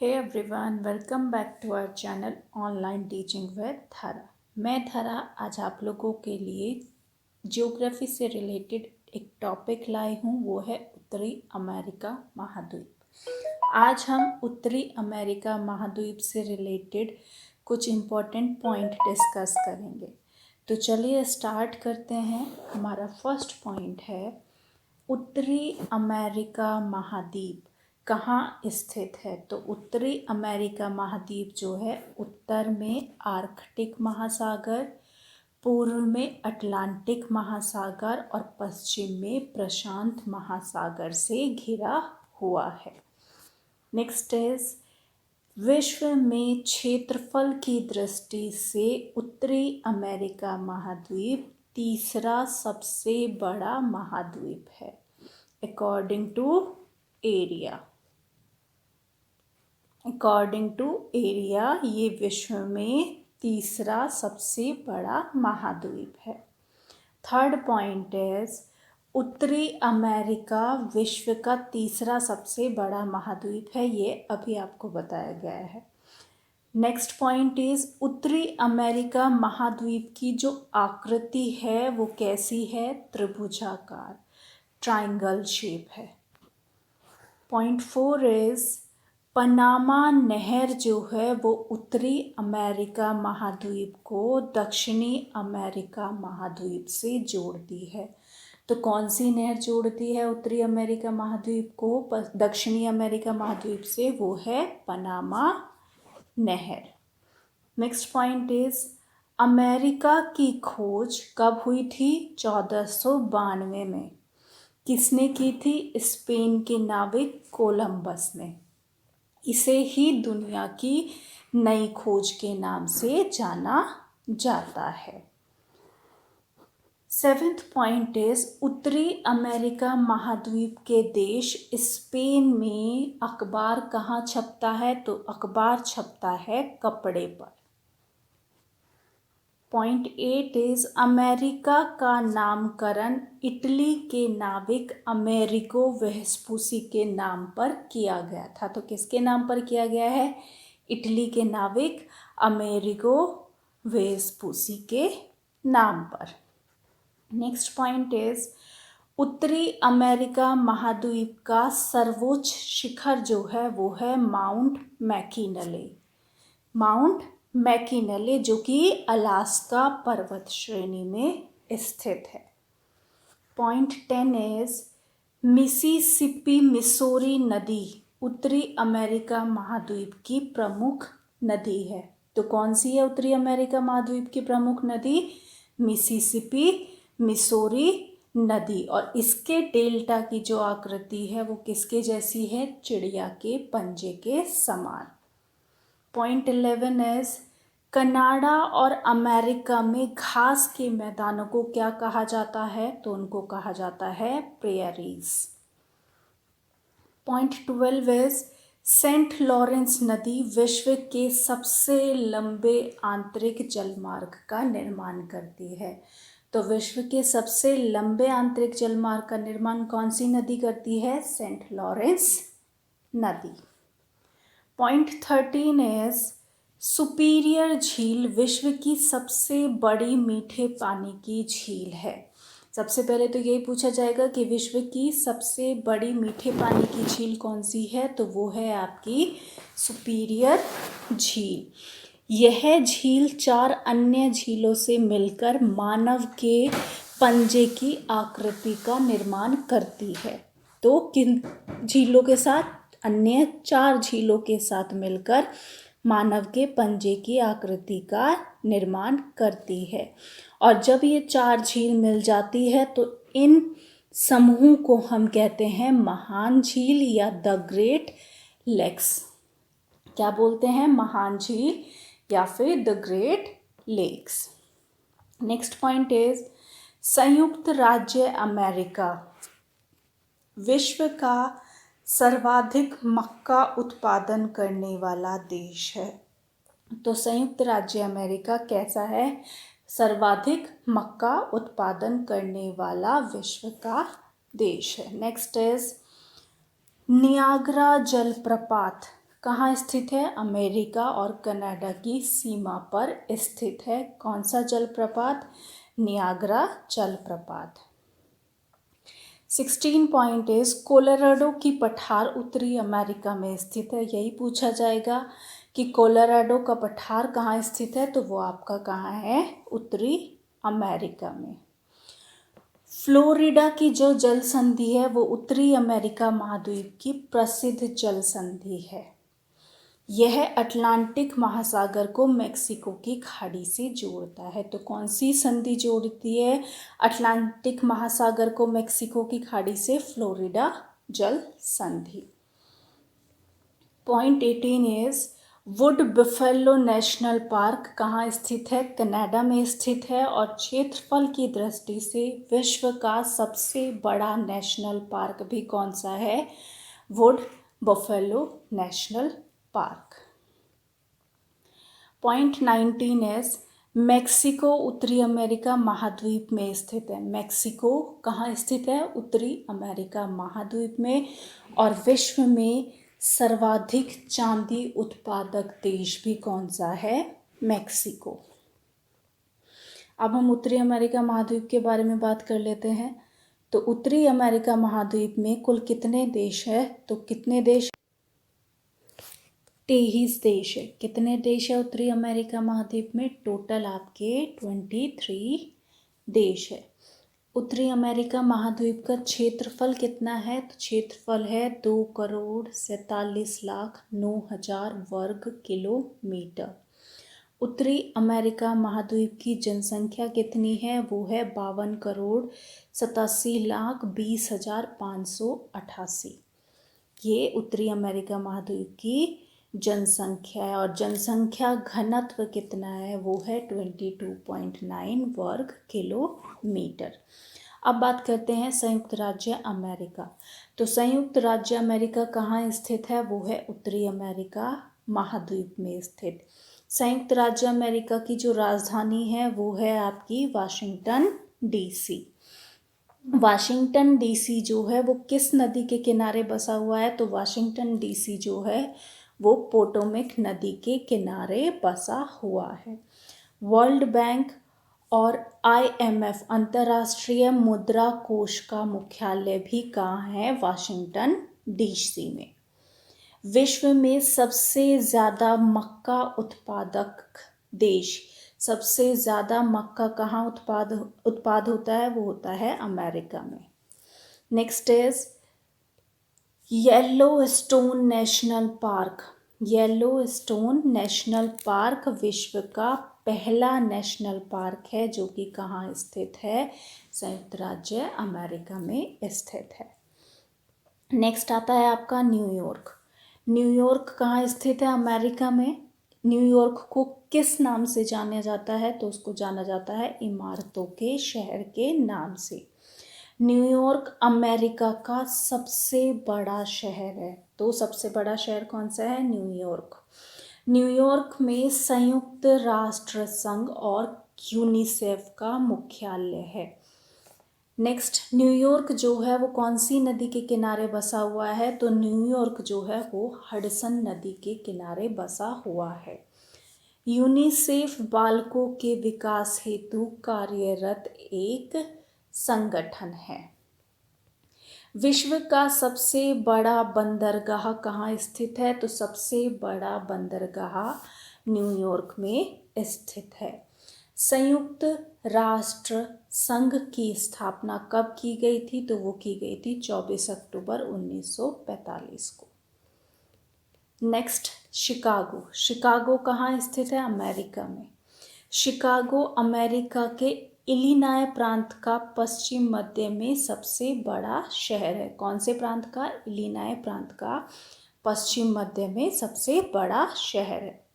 Hey everyone, welcome back to our channel online teaching with Dhara. मैं धरा आज आप लोगों के लिए ज्योग्राफी से रिलेटेड एक टॉपिक लाई हूँ, वो है उत्तरी अमेरिका महाद्वीप। आज हम उत्तरी अमेरिका महाद्वीप से रिलेटेड कुछ इम्पोर्टेंट पॉइंट डिस्कस करेंगे। तो चलिए स्टार्ट करते हैं। हमारा फर्स्ट पॉइंट है उत्तरी अमेरिका महाद्वीप कहाँ स्थित है। तो उत्तरी अमेरिका महाद्वीप जो है उत्तर में आर्कटिक महासागर, पूर्व में अटलांटिक महासागर और पश्चिम में प्रशांत महासागर से घिरा हुआ है। नेक्स्ट इज विश्व में क्षेत्रफल की दृष्टि से उत्तरी अमेरिका महाद्वीप तीसरा सबसे बड़ा महाद्वीप है अकॉर्डिंग टू एरिया ये विश्व में तीसरा सबसे बड़ा महाद्वीप है। थर्ड पॉइंट इज उत्तरी अमेरिका विश्व का तीसरा सबसे बड़ा महाद्वीप है, ये अभी आपको बताया गया है। नेक्स्ट पॉइंट इज उत्तरी अमेरिका महाद्वीप की जो आकृति है वो कैसी है, त्रिभुजाकार, ट्रायंगल शेप है। पॉइंट 4 इज पनामा नहर जो है वो उत्तरी अमेरिका महाद्वीप को दक्षिणी अमेरिका महाद्वीप से जोड़ती है। तो कौन सी नहर जोड़ती है उत्तरी अमेरिका महाद्वीप को दक्षिणी अमेरिका महाद्वीप से, वो है पनामा नहर। नेक्स्ट पॉइंट इज अमेरिका की खोज कब हुई थी, 1492 में। किसने की थी, स्पेन के नाविक कोलंबस ने। इसे ही दुनिया की नई खोज के नाम से जाना जाता है। सेवेंथ पॉइंट इज उत्तरी अमेरिका महाद्वीप के देश स्पेन में अखबार कहाँ छपता है, तो अखबार छपता है कपड़े पर। पॉइंट 8 इज अमेरिका का नामकरण इटली के नाविक अमेरिगो वेस्पुसी के नाम पर किया गया था। तो किसके नाम पर किया गया है, इटली के नाविक अमेरिगो वेस्पुसी के नाम पर। नेक्स्ट पॉइंट इज उत्तरी अमेरिका महाद्वीप का सर्वोच्च शिखर जो है वो है माउंट मैकिनले जो कि अलास्का पर्वत श्रेणी में स्थित है। पॉइंट 10 इज मिसिसिपी मिसौरी नदी उत्तरी अमेरिका महाद्वीप की प्रमुख नदी है। तो कौन सी है उत्तरी अमेरिका महाद्वीप की प्रमुख नदी, मिसिसिपी मिसौरी नदी। और इसके डेल्टा की जो आकृति है वो किसके जैसी है, चिड़िया के पंजे के समान। पॉइंट 11 इज कनाडा और अमेरिका में घास के मैदानों को क्या कहा जाता है, तो उनको कहा जाता है prairies. Point 12 is Saint Lawrence नदी विश्व के सबसे लंबे आंतरिक जलमार्ग का निर्माण करती है। तो विश्व के सबसे लंबे आंतरिक जलमार्ग का निर्माण कौन सी नदी करती है, सेंट लॉरेंस नदी। पॉइंट 13 इज सुपीरियर झील विश्व की सबसे बड़ी मीठे पानी की झील है। सबसे पहले तो यही पूछा जाएगा कि विश्व की सबसे बड़ी मीठे पानी की झील कौन सी है, तो वो है आपकी सुपीरियर झील। यह झील 4 अन्य झीलों से मिलकर मानव के पंजे की आकृति का निर्माण करती है। तो किन झीलों के साथ, अन्य 4 झीलों के साथ मिलकर मानव के पंजे की आकृति का निर्माण करती है। और जब ये 4 झील मिल जाती है तो इन समूह को हम कहते हैं महान झील या द ग्रेट लेक्स। क्या बोलते हैं, महान झील या फिर the Great Lakes. Next point is संयुक्त राज्य अमेरिका विश्व का सर्वाधिक मक्का उत्पादन करने वाला देश है। तो संयुक्त राज्य अमेरिका कैसा है, सर्वाधिक मक्का उत्पादन करने वाला विश्व का देश है। नेक्स्ट इज नियाग्रा जलप्रपात कहाँ स्थित है? अमेरिका और कनाडा की सीमा पर स्थित है। कौन सा जलप्रपात? नियाग्रा जलप्रपात। 16 पॉइंट इज कोलोराडो की पठार उत्तरी अमेरिका में स्थित है। यही पूछा जाएगा कि कोलोराडो का पठार कहाँ स्थित है, तो वो आपका कहाँ है? उत्तरी अमेरिका में। फ्लोरिडा की जो जल संधि है वो उत्तरी अमेरिका महाद्वीप की प्रसिद्ध जल संधि है। यह अटलांटिक महासागर को मेक्सिको की खाड़ी से जोड़ता है। तो कौन सी संधि जोड़ती है अटलांटिक महासागर को मेक्सिको की खाड़ी से? फ्लोरिडा जल संधि। Point 18 is would buffalo national park कहाँ स्थित है? कनाडा में स्थित है और क्षेत्रफल की दृष्टि से विश्व का सबसे बड़ा नेशनल पार्क भी कौन सा है? Would buffalo national park. Point 19 is Mexico उत्तरी अमेरिका महाद्वीप में स्थित है। मेक्सिको कहाँ स्थित है? उत्तरी अमेरिका महाद्वीप में। और विश्व में सर्वाधिक चांदी उत्पादक देश भी कौन सा है? मेक्सिको। अब हम उत्तरी अमेरिका महाद्वीप के बारे में बात कर लेते हैं। तो उत्तरी अमेरिका महाद्वीप में कुल कितने देश है? तो कितने देश? 23 देश है। कितने देश है उत्तरी अमेरिका महाद्वीप में? टोटल आपके 23 देश है। उत्तरी अमेरिका महाद्वीप का क्षेत्रफल कितना है? तो क्षेत्रफल है 2,47,09,000 वर्ग किलोमीटर। उत्तरी अमेरिका महाद्वीप की जनसंख्या कितनी है? वो है 52,87,20,588। ये उत्तरी अमेरिका महाद्वीप की जनसंख्या है। और जनसंख्या घनत्व कितना है? वो है 22.9 वर्ग किलोमीटर। अब बात करते हैं संयुक्त राज्य अमेरिका। तो संयुक्त राज्य अमेरिका कहाँ स्थित है? वो है उत्तरी अमेरिका महाद्वीप में स्थित। संयुक्त राज्य अमेरिका की जो राजधानी है वो है आपकी वाशिंगटन डीसी। वाशिंगटन डीसी जो है वो किस नदी के किनारे बसा हुआ है? तो वाशिंगटन डीसी जो है वो पोटोमेक नदी के किनारे बसा हुआ है। वर्ल्ड बैंक और IMF अंतर्राष्ट्रीय मुद्रा कोष का मुख्यालय भी कहाँ है? वाशिंगटन डीसी में। विश्व में सबसे ज़्यादा मक्का उत्पादक देश, सबसे ज़्यादा मक्का कहाँ उत्पाद होता है? वो होता है अमेरिका में। Next is Yellowstone national park. Yellowstone national park विश्व का पहला नेशनल पार्क है जो कि कहाँ स्थित है? संयुक्त राज्य अमेरिका में स्थित है। नेक्स्ट आता है आपका न्यूयॉर्क। न्यूयॉर्क कहाँ स्थित है? अमेरिका में। न्यूयॉर्क को किस नाम से जाना जाता है? तो उसको जाना जाता है इमारतों के शहर के नाम से। न्यूयॉर्क अमेरिका का सबसे बड़ा शहर है। तो सबसे बड़ा शहर कौन सा है? न्यूयॉर्क। न्यूयॉर्क में संयुक्त राष्ट्र संघ और यूनिसेफ का मुख्यालय है। नेक्स्ट, न्यूयॉर्क जो है वो कौन सी नदी के किनारे बसा हुआ है? तो न्यूयॉर्क जो है वो हडसन नदी के किनारे बसा हुआ है। यूनिसेफ बालकों के विकास हेतु कार्यरत एक संगठन है। विश्व का सबसे बड़ा बंदरगाह कहाँ स्थित है? तो सबसे बड़ा बंदरगाह न्यूयॉर्क में स्थित है। संयुक्त राष्ट्र संघ की स्थापना कब की गई थी? तो वो की गई थी 24 अक्टूबर 1945 को। Next, Chicago. शिकागो कहाँ स्थित है? अमेरिका में। शिकागो अमेरिका के इलिनॉय प्रांत का पश्चिम मध्य में सबसे बड़ा शहर है। कौन से प्रांत का? इलिनॉय प्रांत का पश्चिम मध्य में सबसे बड़ा शहर है।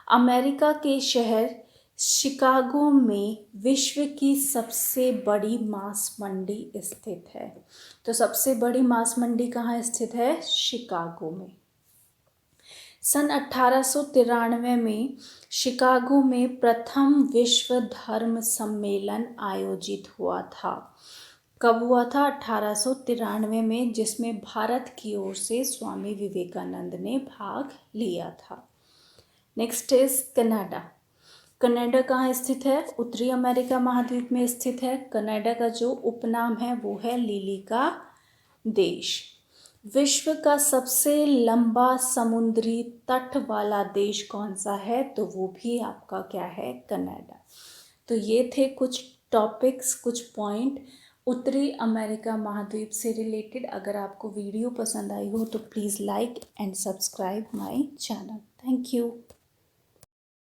अमेरिका के शहर शिकागो में विश्व की सबसे बड़ी मांस मंडी स्थित है। तो सबसे बड़ी मांस मंडी कहाँ स्थित है? शिकागो में। सन 1893 में शिकागो में प्रथम विश्व धर्म सम्मेलन आयोजित हुआ था। कब हुआ था? 1893 में, जिसमें भारत की ओर से स्वामी विवेकानंद ने भाग लिया था। Next is Canada. कनाडा कहाँ स्थित है? उत्तरी अमेरिका महाद्वीप में स्थित है। कनाडा का जो उपनाम है वो है लिली का देश। विश्व का सबसे लंबा समुद्री तट वाला देश कौन सा है? तो वो भी आपका क्या है? कनाडा। तो ये थे कुछ टॉपिक्स, कुछ पॉइंट उत्तरी अमेरिका महाद्वीप से रिलेटेड। अगर आपको वीडियो पसंद आई हो तो please like and subscribe my channel. Thank you.